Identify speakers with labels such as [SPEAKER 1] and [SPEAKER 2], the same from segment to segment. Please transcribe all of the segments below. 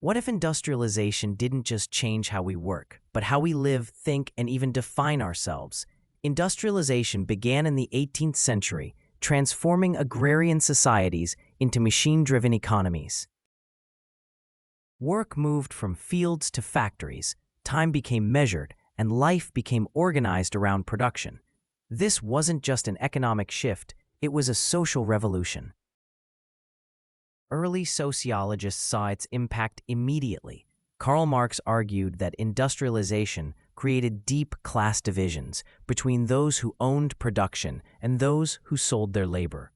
[SPEAKER 1] What if industrialization didn't just change how we work, but how we live, think, and even define ourselves? Industrialization began in the 18th century, transforming agrarian societies into machine-driven economies. Work moved from fields to factories, time became measured, and life became organized around production. This wasn't just an economic shift, it was a social revolution. Early sociologists saw its impact immediately. Karl Marx argued that industrialization created deep class divisions between those who owned production and those who sold their labor.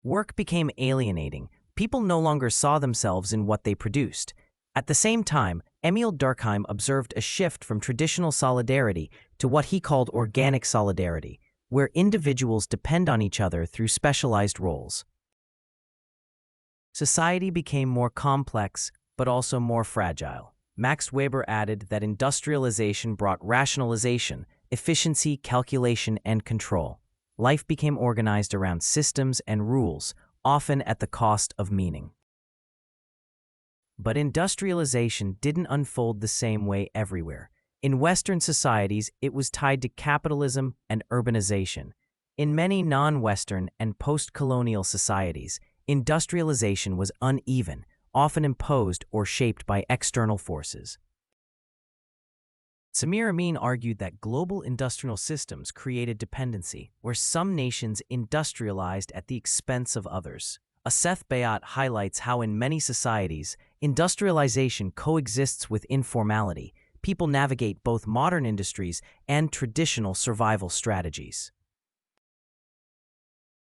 [SPEAKER 1] Work became alienating. People no longer saw themselves in what they produced. At the same time, Émile Durkheim observed a shift from traditional solidarity to what he called organic solidarity, where individuals depend on each other through specialized roles. Society became more complex, but also more fragile. Max Weber added that industrialization brought rationalization, efficiency, calculation, and control. Life became organized around systems and rules, often at the cost of meaning. But industrialization didn't unfold the same way everywhere. In Western societies, it was tied to capitalism and urbanization. In many non-Western and post-colonial societies, industrialization was uneven, often imposed or shaped by external forces. Samir Amin argued that global industrial systems created dependency, where some nations industrialized at the expense of others. Asef Bayat highlights how in many societies, industrialization coexists with informality. People navigate both modern industries and traditional survival strategies.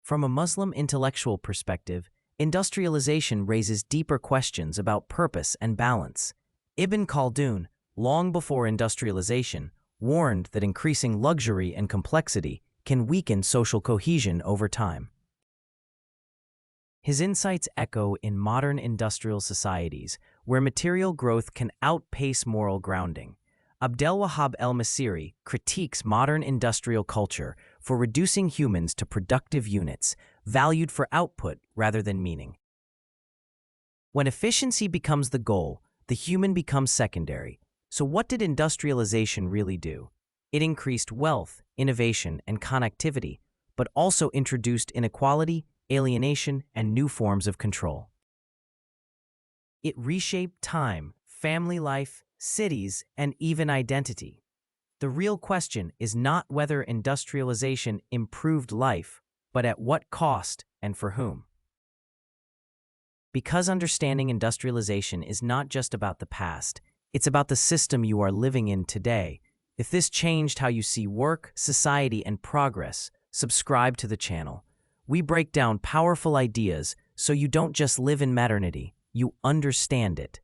[SPEAKER 1] From a Muslim intellectual perspective, industrialization raises deeper questions about purpose and balance. Ibn Khaldun, long before industrialization, warned that increasing luxury and complexity can weaken social cohesion over time. His insights echo in modern industrial societies, where material growth can outpace moral grounding. Abdelwahab Elmessiri critiques modern industrial culture for reducing humans to productive units, valued for output rather than meaning. When efficiency becomes the goal, the human becomes secondary. So what did industrialization really do? It increased wealth, innovation, and connectivity, but also introduced inequality, alienation, and new forms of control. It reshaped time, family life, cities, and even identity. The real question is not whether industrialization improved life, but at what cost and for whom. Because understanding industrialization is not just about the past, it's about the system you are living in today. If this changed how you see work, society, and progress, subscribe to the channel. We break down powerful ideas so you don't just live in modernity, you understand it.